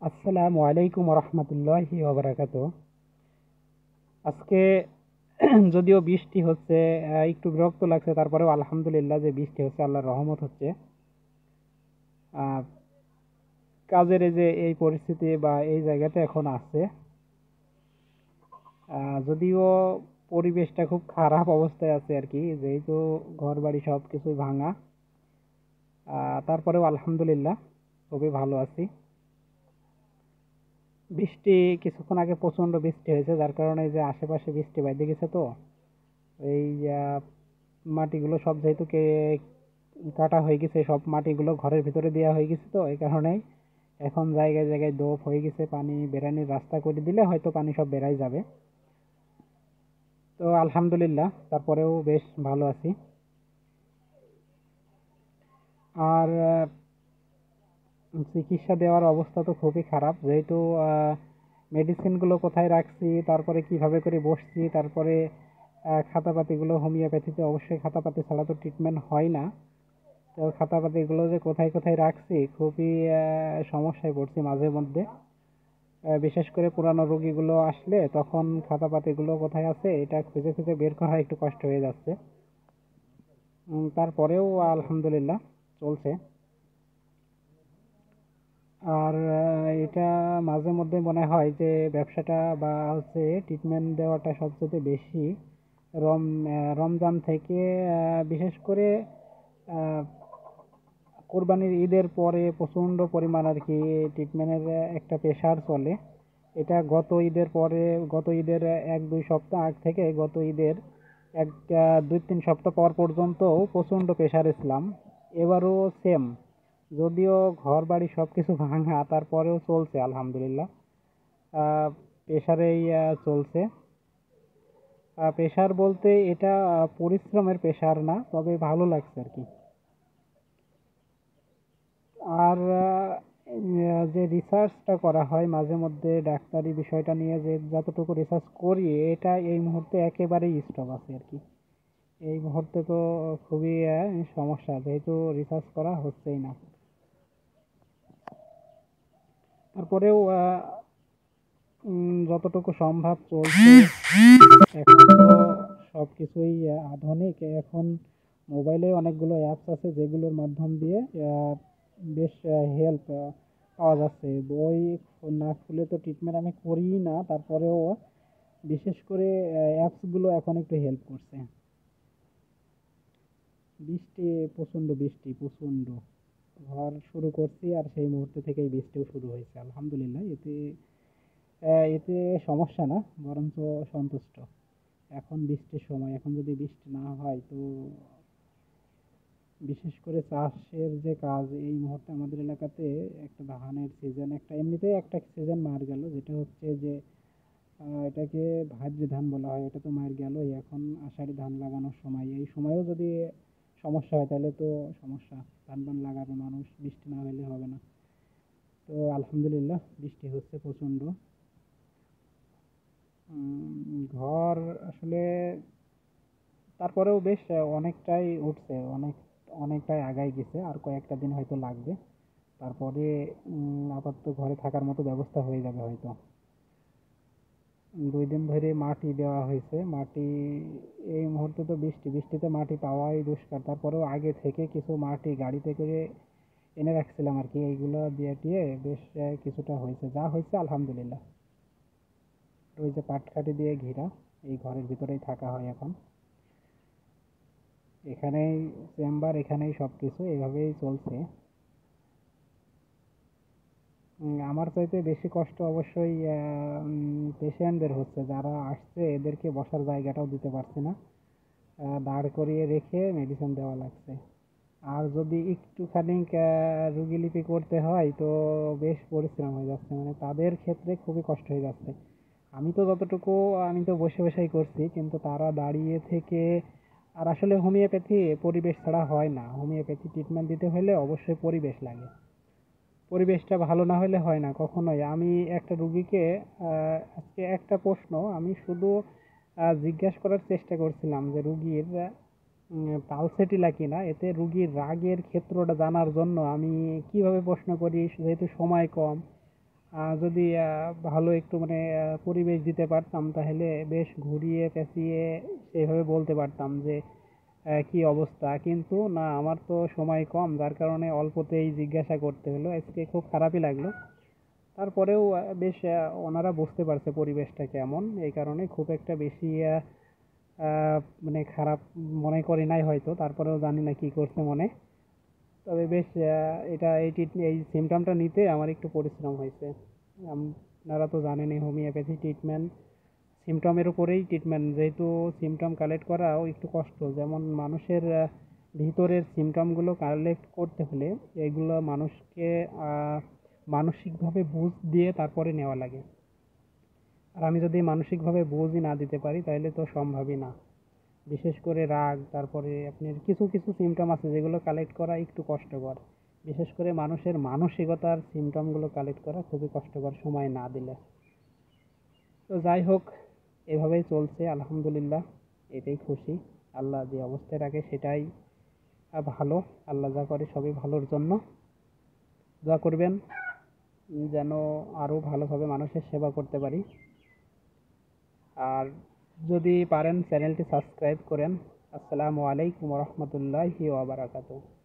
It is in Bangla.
আসসালামু আলাইকুম রহমতুল্লাহি ওবরাকাতু। আজকে যদিও বৃষ্টি হচ্ছে, একটু বিরক্ত লাগছে, তারপরেও আলহামদুলিল্লাহ যে বৃষ্টি হচ্ছে, আল্লাহর রহমত হচ্ছে। আহ, কাজের এই যে এই পরিস্থিতি বা এই জায়গাতে এখন আছে, যদিও পরিবেশটা খুব খারাপ অবস্থায় আছে আর কি, যেহেতু ঘর বাড়ি সব কিছুই ভাঙা। তারপরেও আলহামদুলিল্লাহ খুবই ভালো আছি। বৃষ্টি কিছুক্ষণ আগে প্রচন্ড বৃষ্টি হয়েছে, যার কারণে এই যে আশেপাশে বৃষ্টি বাইরে গেছে, তো এই মাটিগুলো সব যেহেতু কাটা হয়ে গেছে, সব মাটিগুলো ঘরের ভিতরে দেওয়া হয়ে গেছে, তো এই কারণেই এখন জায়গায় জায়গায় দোপ হয়ে গেছে। পানি বেরানির রাস্তা করে দিলে হয়তো পানি সব বেরাই যাবে। তো আলহামদুলিল্লাহ তারপরেও বেশ ভালো আছি। আর চিকিৎসা দেওয়ার অবস্থা তো খুবই খারাপ, যেহেতু মেডিসিনগুলো কোথায় রাখছি, তারপরে কিভাবে করে বসছি, তারপরে খাতাপাতিগুলো হোমিওপ্যাথিতে অবশ্যই খাতাপাতি ছাড়া তো ট্রিটমেন্ট হয় না। তো খাতাপাতিগুলো যে কোথায় কোথায় রাখছি, খুবই সমস্যায় পড়ছি মাঝে মধ্যে। বিশেষ করে পুরানো রোগীগুলো আসলে তখন খাতাপাতিগুলো কোথায় আছে এটা খুঁজে খুঁজে বের করা একটু কষ্ট হয়ে যাচ্ছে। তারপরেও আলহামদুলিল্লাহ চলছে। আর এটা মাঝে মধ্যে মনে হয় যে ব্যবসাটা বা হচ্ছে ট্রিটমেন্ট দেওয়াটা সবচেয়ে বেশি রমজান থেকে বিশেষ করে আহ, কোরবানির ঈদের পরে প্রচণ্ড পরিমাণ আর কি ট্রিটমেন্টের একটা প্রেশার চলে। এটা গত ঈদের পরে, গত ঈদের 1-2 সপ্তাহ আগ থেকে গত ঈদের এক 2-3 সপ্তাহ পর পর্যন্ত প্রচণ্ড প্রেশারে ছিলাম। এবারও সেম, যদিও ঘর বাড়ি সব কিছু ভাঙা, তারপরেও চলছে আলহামদুলিল্লাহ। প্রেশারেই চলছে। প্রেশার বলতে এটা পরিশ্রমের প্রেশার না, তবে ভালো লাগছে আর কি। আর যে রিসার্চটা করা হয় মাঝে মধ্যে ডাক্তারি বিষয়টা নিয়ে, যে যতটুকু রিসার্চ করি এটা এই মুহূর্তে একেবারেই স্টপ আছে আর কি। এই মুহূর্তে তো খুবই সমস্যা, যেহেতু রিসার্চ করা হচ্ছেই না। তারপরেও যতটুকু সম্ভব চলছে। এখন তো সব কিছুই আধুনিক। এখন মোবাইলে অনেকগুলো অ্যাপস আছে যেগুলোর মাধ্যম দিয়ে বেশ হেল্প পাওয়া যাচ্ছে। বই না খুলে তো ট্রিটমেন্ট আমি করিই না, তারপরেও বিশেষ করে অ্যাপসগুলো এখন একটু হেল্প করছে। বৃষ্টি, প্রচণ্ড বৃষ্টি, প্রচণ্ড। ঘর শুরু করছি আর সেই মুহূর্ত থেকেই বৃষ্টিও শুরু হয়েছে, আলহামদুলিল্লাহ। এতে সমস্যা না, বরঞ্চ সন্তুষ্ট। এখন বৃষ্টির সময়, এখন যদি বৃষ্টি না হয় তো বিশেষ করে চাষের যে কাজ এই মুহূর্তে আমাদের এলাকাতে, একটা ধানের সিজন, একটা এমনিতেই একটা সিজন মার গেল, যেটা হচ্ছে যে এটাকে ভাদ্রি ধান বলা হয়, এটা তো মার গেলই। এখন আষাঢ়ি ধান লাগানোর সময়, এই সময়ও যদি সমস্যা হয় তাহলে তো সমস্যা। ধান টান লাগাবে মানুষ, বৃষ্টি না হলে হবে না। তো আলহামদুলিল্লাহ বৃষ্টি হচ্ছে প্রচণ্ড। ঘর আসলে তারপরেও বেশ অনেকটাই উঠছে, অনেকটাই আগাই গেছে। আর কয়েকটা দিন হয়তো লাগবে, তারপরে আপাতত ঘরে থাকার মতো ব্যবস্থা হয়ে যাবে হয়তো। 2 দিন ধরে মাটি দেওয়া হয়েছে। মাটি এই মুহূর্তে তো বৃষ্টিতে মাটি পাওয়াই দুষ্কার, তারপরেও আগে থেকে কিছু মাটি গাড়িতে করে এনে রাখছিলাম আর কি, এইগুলো দিয়ে টিয়ে বেশ কিছুটা হয়েছে, যা হয়েছে আলহামদুলিল্লাহ। ওই যে পাটকাঠি দিয়ে ঘেরা, এই ঘরের ভিতরেই থাকা হয় এখন। এখানেই চেম্বার, এখানেই সব কিছু, এভাবেই চলছে। আমার চাইতে বেশি কষ্ট অবশ্যই পেশেন্টদের হচ্ছে, যারা আসছে এদেরকে বসার জায়গাটাও দিতে পারছি না। দাঁড় করিয়ে রেখে মেডিসিন দেওয়া লাগছে। আর যদি একটুখানি রুগীলিপি করতে হয় তো বেশ পরিশ্রম হয়ে যাচ্ছে, মানে তাদের ক্ষেত্রে খুবই কষ্ট হয়ে যাচ্ছে। আমি তো যতটুকু, আমি তো বসে বসেই করছি, কিন্তু তারা দাঁড়িয়ে থেকে। আর আসলে হোমিওপ্যাথি পরিবেশ ছাড়া হয় না, হোমিওপ্যাথি ট্রিটমেন্ট দিতে হলে অবশ্যই পরিবেশ লাগে। পরিবেশটা ভালো না হলে হয় না কখনোই। আমি একটা রুগীকে আজকে একটা প্রশ্ন আমি শুধু জিজ্ঞাসা করার চেষ্টা করছিলাম যে রুগীর পালসেটিলা কিনা, এতে রুগীর রাগের ক্ষেত্রটা জানার জন্য আমি কিভাবে প্রশ্ন করি, যেহেতু সময় কম। যদি ভালো একটু মানে পরিবেশ দিতে পারতাম তাহলে বেশ ঘুরিয়ে পেঁচিয়ে সেভাবে বলতে পারতাম যে কি অবস্থা, কিন্তু না, আমার তো সময় কম, যার কারণে অল্পতেই জিজ্ঞাসা করতে হলো। আজকে খুব খারাপই লাগলো। তারপরেও বেশ ওনারা বুঝতে পারছে পরিবেশটা কেমন, এই কারণে খুব একটা বেশি মানে খারাপ মনে করি নাই হয়তো। তারপরেও জানি না কি করছে মনে। তবে বেশ এই সিমটমটা নিতে আমার একটু পরিশ্রম হয়েছে। আপনারা তো জানেনই হোমিওপ্যাথি ট্রিটমেন্ট সিমটমের উপরেই ট্রিটমেন্ট, যেহেতু সিমটম কালেক্ট করাও একটু কষ্ট। যেমন মানুষের ভিতরের সিমটমগুলো কালেক্ট করতে হলে এগুলো মানুষকে মানসিকভাবে বুঝ দিয়ে তারপরে নেওয়া লাগে। আর আমি যদি মানসিকভাবে বুঝই না দিতে পারি তাহলে তো সম্ভবই না। বিশেষ করে রাগ, তারপরে আপনার কিছু কিছু সিমটম আছে যেগুলো কালেক্ট করা একটু কষ্টকর। বিশেষ করে মানুষের মানসিকতার সিমটমগুলো কালেক্ট করা খুবই কষ্টকর সময় না দিলে। তো যাই হোক, এভাবেই চলছে আলহামদুলিল্লাহ। এটাই খুশি। আল্লাহ যে অবস্থায় রাখে সেটাই ভালো। আল্লাহ যা করে সবই ভালোর জন্য। দোয়া করবেন যেন আরও ভালোভাবে মানুষের সেবা করতে পারি। আর যদি পারেন চ্যানেলটি সাবস্ক্রাইব করেন। আসসালামু আলাইকুম রহমতুল্লাহি ওয়া বারাকাতুহু।